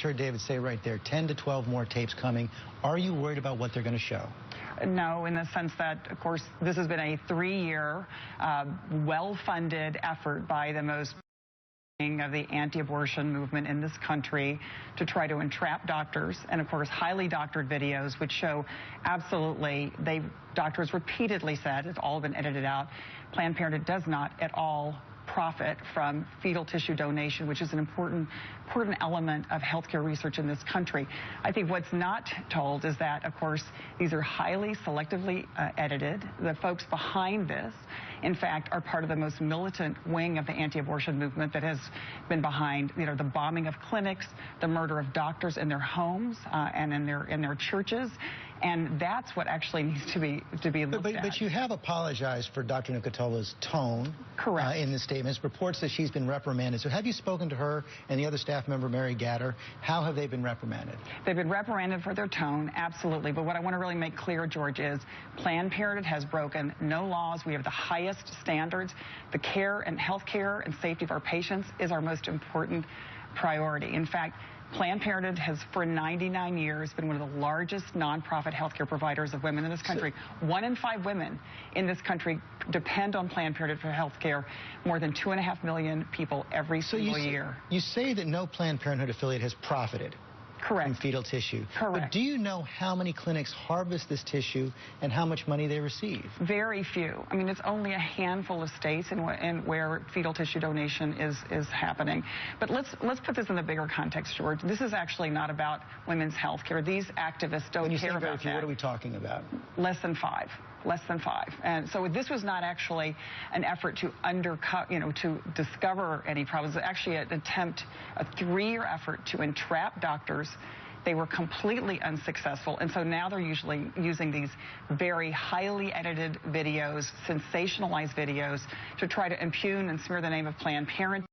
Heard David say right there, 10 to 12 more tapes coming. Are you worried about what they're going to show? No, in the sense that, of course, this has been a 3-year, well-funded effort by the most of the anti-abortion movement in this country to try to entrap doctors, and of course highly doctored videos which show absolutely, doctors repeatedly said, it's all been edited out, Planned Parenthood does not at all profit from fetal tissue donation, which is an important element of healthcare research in this country. I think what's not told is that, of course, these are highly selectively edited. The folks behind this, in fact, are part of the most militant wing of the anti-abortion movement that has been behind, the bombing of clinics, the murder of doctors in their homes and in their churches. And that's what actually needs to be looked at. But you have apologized for Dr. Nicoletta's tone. Correct. In the statements. Reports that she's been reprimanded. So have you spoken to her and the other staff member, Mary Gatter? How have they been reprimanded? They've been reprimanded for their tone, absolutely. But what I want to really make clear, George, is Planned Parenthood has broken no laws. We have the highest standards. The care and health care and safety of our patients is our most important priority. In fact, Planned Parenthood has, for 99 years, been one of the largest nonprofit healthcare providers of women in this country. 1 in 5 women in this country depend on Planned Parenthood for health care, more than 2.5 million people every single year. You say that no Planned Parenthood affiliate has profited from fetal tissue. Correct. But do you know how many clinics harvest this tissue and how much money they receive? Very few. I mean, it's only a handful of states where fetal tissue donation is happening. But let's put this in the bigger context, George. This is actually not about women's health care. These activists don't care about that. What are we talking about? Less than 5. Less than 5. And so this was not actually an effort to undercut, to discover any problems. It's actually an attempt, a 3-year effort to entrap doctors. They were completely unsuccessful. And so now they're usually using these very highly edited videos, sensationalized videos, to try to impugn and smear the name of Planned Parenthood.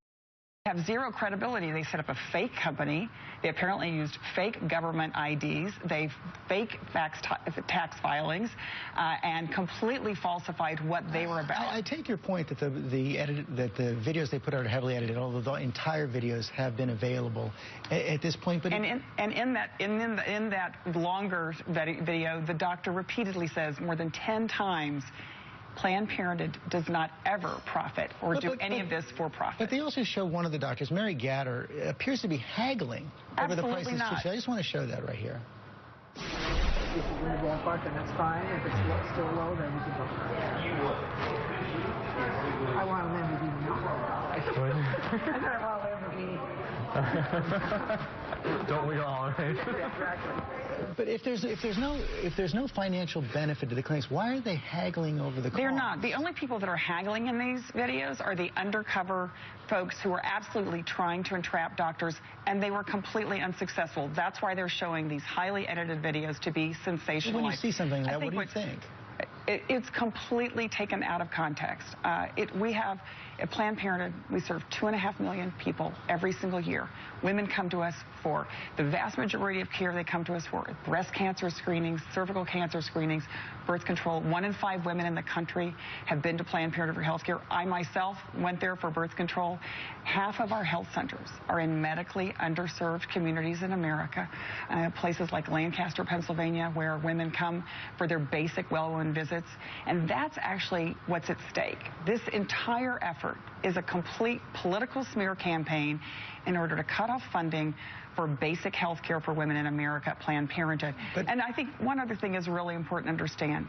Have zero credibility. They set up a fake company. They apparently used fake government IDs. They fake tax filings and completely falsified what they were about. I take your point that the videos they put out are heavily edited, although the entire videos have been available at this point. But in that longer video, the doctor repeatedly says more than 10 times, Planned Parenthood does not ever profit or do any of this for profit. But they also show one of the doctors, Mary Gatter, appears to be haggling over the price of tissue. I just want to show that right here. If you're going to ballpark, then that's fine. If it's still low, then we can go. I want to live with you. I want to live with you. Don't we all, right? Exactly. But if there's no financial benefit to the clinics, why are they haggling over the cost? They're not. The only people that are haggling in these videos are the undercover folks who are absolutely trying to entrap doctors, and they were completely unsuccessul. That's why they're showing these highly edited videos to be sensational. When you see something like that, what do you think? It's completely taken out of context. We have, at Planned Parenthood, we serve 2.5 million people every single year. Women come to us for the vast majority of care. They come to us for breast cancer screenings, cervical cancer screenings, birth control. 1 in 5 women in the country have been to Planned Parenthood for health care. I myself went there for birth control. Half of our health centers are in medically underserved communities in America, places like Lancaster, Pennsylvania, where women come for their basic well-woman visits. And that's actually what's at stake. This entire effort is a complete political smear campaign in order to cut off funding for basic health care for women in America at Planned Parenthood. And I think one other thing is really important to understand.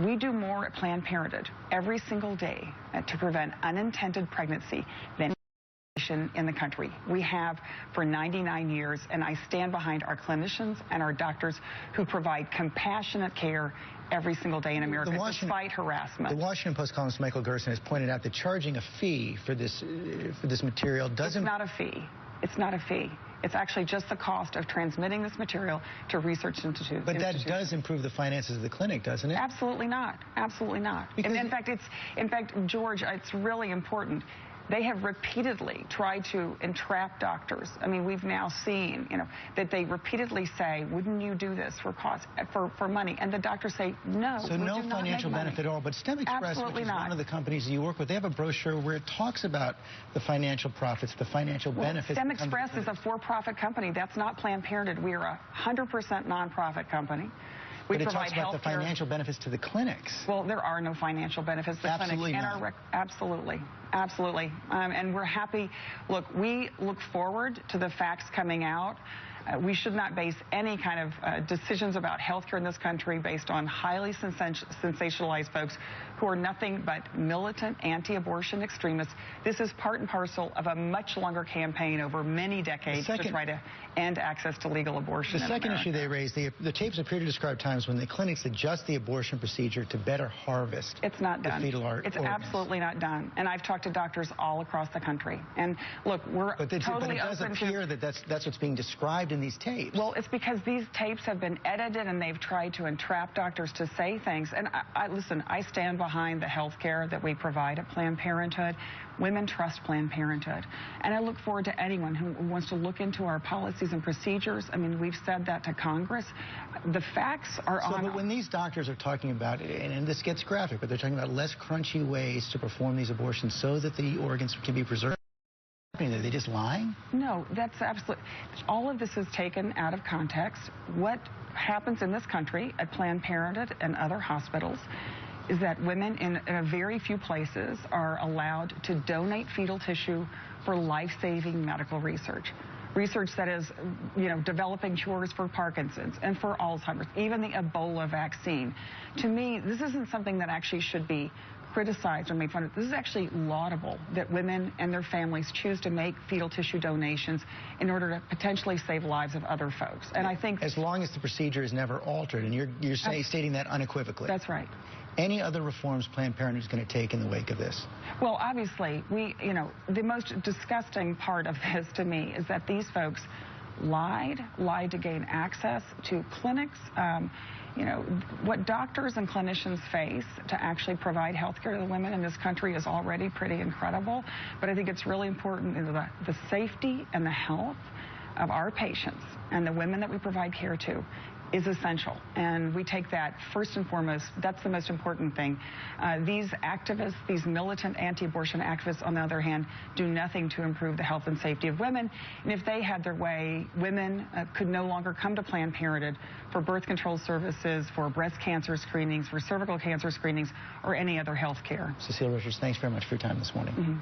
We do more at Planned Parenthood every single day to prevent unintended pregnancy than in the country. We have for 99 years, and I stand behind our clinicians and our doctors who provide compassionate care every single day in America, despite harassment. The Washington Post columnist Michael Gerson has pointed out that charging a fee for this material doesn't... It's not a fee. It's not a fee. It's actually just the cost of transmitting this material to research institutes. But that does improve the finances of the clinic, doesn't it? Absolutely not. Absolutely not. And in fact, George, it's really important. They have repeatedly tried to entrap doctors. I mean, we've now seen, that they repeatedly say, wouldn't you do this for money? And the doctors say, no, so no financial benefit at all. But STEM Express, which is one of the companies you work with, they have a brochure where it talks about the financial profits, the financial benefits. STEM Express is a for-profit company. That's not Planned Parenthood. We are a 100% nonprofit company. But it talks about the financial benefits to the clinics. Well, there are no financial benefits to the Absolutely clinics. Not. Absolutely. Absolutely. And we're happy. Look, we look forward to the facts coming out. We should not base any kind of decisions about health care in this country based on highly sensationalized folks who are nothing but militant anti-abortion extremists. This is part and parcel of a much longer campaign over many decades to try to end access to legal abortion. The second issue they raised, the tapes appear to describe times when the clinics adjust the abortion procedure to better harvest. It's not done. The fetal organs. It's absolutely not done. And I've talked to doctors all across the country. And look, we're totally open to... But it does appear that that's what's being described in these tapes. Well, it's because these tapes have been edited and they've tried to entrap doctors to say things. And listen, I stand behind the health care that we provide at Planned Parenthood. Women trust Planned Parenthood. And I look forward to anyone who wants to look into our policies and procedures. I mean, we've said that to Congress. The facts are on... But when these doctors are talking about, and this gets graphic, but they're talking about less crunchy ways to perform these abortions so that the organs can be preserved, are they just lying? No, that's absolutely... All of this is taken out of context. What happens in this country at Planned Parenthood and other hospitals is that women in a very few places are allowed to donate fetal tissue for life-saving medical research. Research that is, developing cures for Parkinson's and for Alzheimer's, even the Ebola vaccine. To me, this isn't something that actually should be criticized or made fun of. This is actually laudable that women and their families choose to make fetal tissue donations in order to potentially save lives of other folks. And I think... As long as the procedure is never altered, and you're stating that unequivocally. That's right. Any other reforms Planned Parenthood is going to take in the wake of this? Well, obviously, the most disgusting part of this to me is that these folks lied to gain access to clinics. What doctors and clinicians face to actually provide health care to the women in this country is already pretty incredible. But I think it's really important the safety and the health of our patients and the women that we provide care to is essential. And we take that first and foremost. That's the most important thing. These activists, these militant anti-abortion activists, on the other hand, do nothing to improve the health and safety of women. And if they had their way, women could no longer come to Planned Parenthood for birth control services, for breast cancer screenings, for cervical cancer screenings, or any other health care. Cecile Richards, thanks very much for your time this morning.